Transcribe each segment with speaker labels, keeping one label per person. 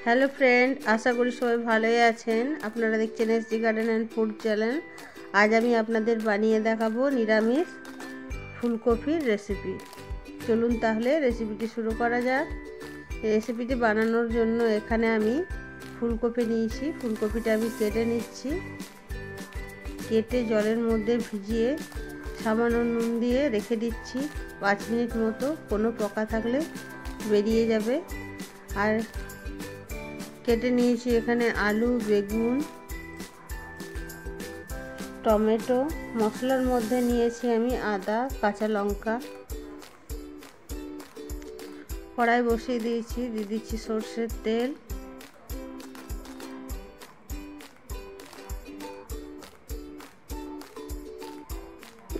Speaker 1: Hello friend, আশা করি সবাই ভালোই আছেন। আপনারা দেখছেন SG garden and food channel. আজ আমি আপনাদের বানিয়ে দেখাবো নিরামিষ ফুলকপির রেসিপি। চলুন তাহলে রেসিপিটি শুরু করা যাক। রেসিপিটি বানানোর জন্য এখানে আমি ফুলকপি নিয়েছি। ফুলকপিটা আমি কেটে নিচ্ছি। কেটে জলের মধ্যে ভিজিয়ে সামান্য নুন দিয়ে রেখে দিচ্ছি 5 মিনিট মতো। কোনো পোকা থাকলে বেরিয়ে যাবে। আর কেটে নিয়েছি এখানে আলু, বেগুন, টমেটো। মশলার মধ্যে নিয়েছি আমি আদা, কাঁচা লঙ্কা। কড়াই বসিয়ে দিয়েছি, দিয়ে দিচ্ছি সরষের তেল।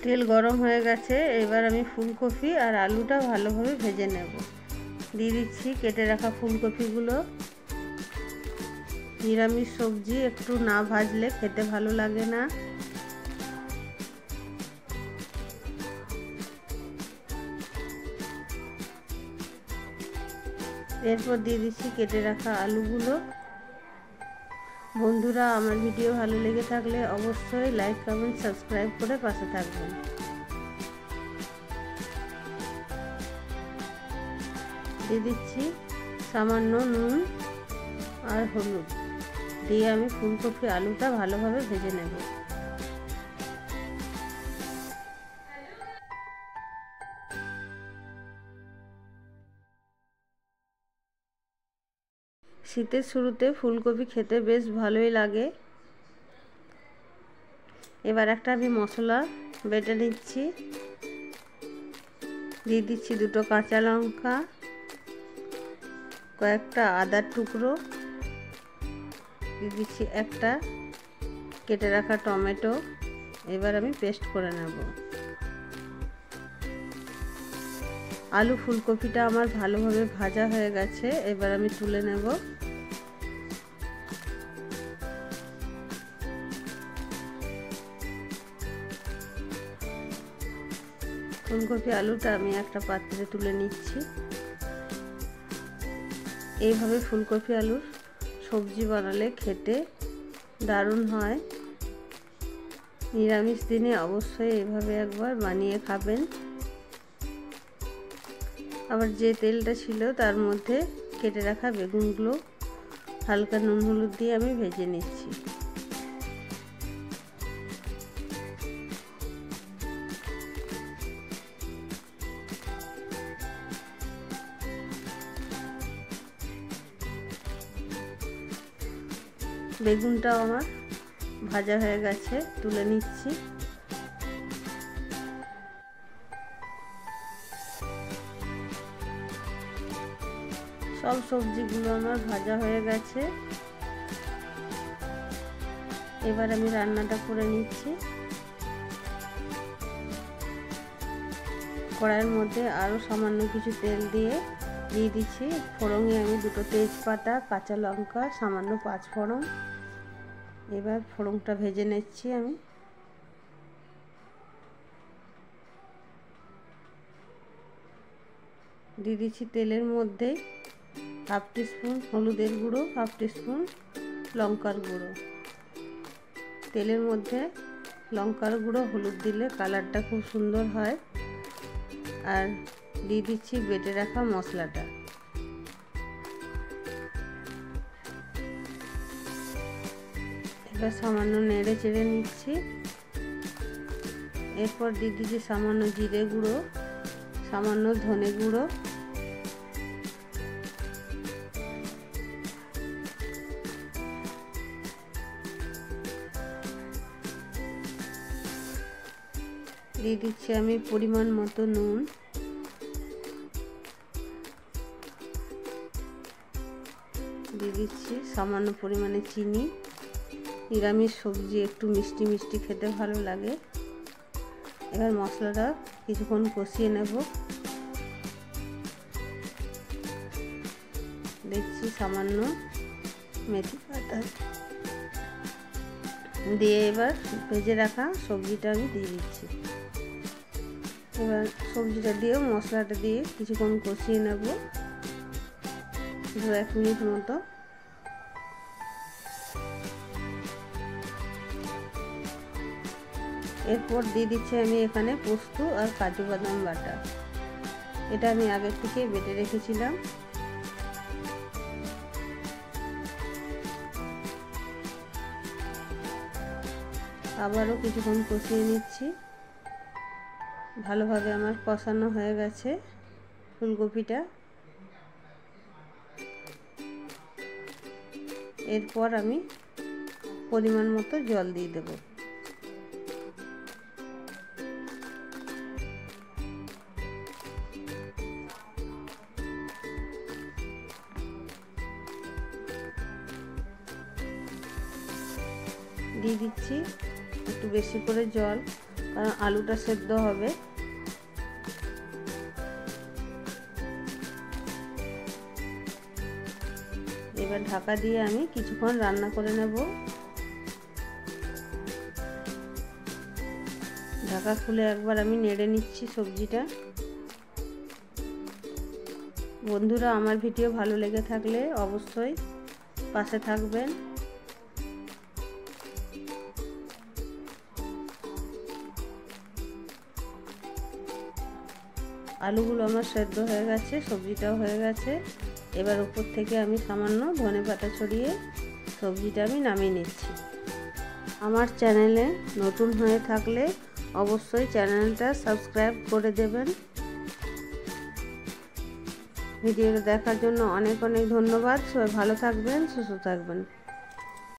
Speaker 1: তেল গরম হয়ে গেছে। এবার আমি ফুলকপি আর আলুটা ভালোভাবে ভেজে নেব। দিয়ে দিচ্ছি কেটে রাখা ফুলকপিগুলো। নিরামিষ সবজি একটু না ভাজলে খেতে ভালো লাগে না। এরপর দিয়ে দিচ্ছি কেটে রাখা আলুগুলো। বন্ধুরা, আমার ভিডিও ভালো লেগে থাকলে অবশ্যই লাইক, কমেন্ট, সাবস্ক্রাইব করে পাশে থাকবেন। দিয়ে দিচ্ছি সামান্য নুন আর হলুদ দিয়ে আমি ফুলকপি আলুটা ভালোভাবে ভেজে নেব। শীতের শুরুতে ফুলকপি খেতে বেশ ভালোই লাগে। এবার একটা আমি মশলা বেটে নিচ্ছি। দিয়ে দিচ্ছি 2টো কাঁচা লঙ্কা, কয়েকটা আদার টুকরো, দিয়ে দিচ্ছি একটা কেটে রাখা টমেটো। এবার আমি পেস্ট করে নেব। আলু ফুলকপিটা আমার ভালোভাবে ভাজা হয়ে গেছে। এবার আমি তুলে নেব। ফুলকপি আলুটা আমি একটা পাত্রে তুলে নিচ্ছি। এইভাবে ফুলকপি আলুর সবজি বানালে খেতে দারুণ হয়। নিরামিষ দিনে অবশ্যই এইভাবে একবার বানিয়ে খাবেন। আবার যে তেলটা ছিল তার মধ্যে কেটে রাখা বেগুনগুলো হালকা নুন হলুদ দিয়ে আমি ভেজে নিচ্ছি। বেগুনটাও আমার ভাজা হয়ে গেছে, তুলে নিচ্ছি। সব সবজিগুলো আমার ভাজা হয়ে গেছে। এবার আমি রান্নাটা করে নিচ্ছি। কড়াইয়ের মধ্যে আরও সামান্য কিছু তেল দিয়ে দিচ্ছি ফোড়নে আমি 2টো তেজপাতা, কাঁচা লঙ্কা, সামান্য 5 ফোড়ন। এবার ফোড়নটা ভেজে নিচ্ছি আমি। দিয়ে দিচ্ছি তেলের মধ্যে 1/2 টিস্পুন হলুদের গুঁড়ো, 1/2 টিস্পুন লঙ্কার গুঁড়ো। তেলের মধ্যে লঙ্কার গুঁড়ো, হলুদ দিলে কালারটা খুব সুন্দর হয়। আর দিয়ে দিচ্ছি বেটে রাখা মশলাটা। এবার সামান্য নেড়ে চেড়ে নিচ্ছি। এরপর দিয়ে দিচ্ছি সামান্য জিরে গুঁড়ো, সামান্য ধনে গুঁড়ো, দিয়ে দিচ্ছি আমি পরিমাণ মতো নুন। দিয়ে দিচ্ছি সামান্য পরিমাণে চিনি। নিরামিষ সবজি একটু মিষ্টি মিষ্টি খেতে ভালো লাগে। এবার মশলাটা কিছুক্ষণ কষিয়ে নেব। দিচ্ছি সামান্য মেথি পাতা দিয়ে এবার ভেজে রাখা সবজিটা আমি দিয়ে দিচ্ছি। এবার সবজিটা দিয়ে মশলাটা দিয়ে কিছুক্ষণ কষিয়ে নেব 2-1 মিনিট মতো। এরপর দিয়ে দিচ্ছি আমি এখানে পোস্ত আর কাজু বাদাম বাটা। এটা আমি আগে থেকে বেটে রেখেছিলাম। আবারও কিছুক্ষণ কষিয়ে নিচ্ছি। ভালোভাবে আমার কষানো হয়ে গেছে ফুলকপিটা। এরপর আমি পরিমাণ মতো জল দিয়ে দেব। দিয়ে দিচ্ছি একটু বেশি করে জল, কারণ আলুটা সেদ্ধ হবে। এবার ঢাকা দিয়ে আমি কিছুক্ষণ রান্না করে নেব। ঢাকা খুলে একবার আমি নেড়ে নিচ্ছি সবজিটা। বন্ধুরা, আমার ভিডিও ভালো লেগে থাকলে অবশ্যই পাশে থাকবেন। আলুগুলো আমার সেদ্ধ হয়ে গেছে, সবজিটাও হয়ে গেছে। এবার উপর থেকে আমি সামান্য ধনেপাতা ছড়িয়ে সবজিটা আমি নামিয়ে নিচ্ছি। আমার চ্যানেলে নতুন হয়ে থাকলে অবশ্যই চ্যানেলটা সাবস্ক্রাইব করে দেবেন। ভিডিওটা দেখার জন্য অনেক অনেক ধন্যবাদ। সবাই ভালো থাকবেন, সুস্থ থাকবেন।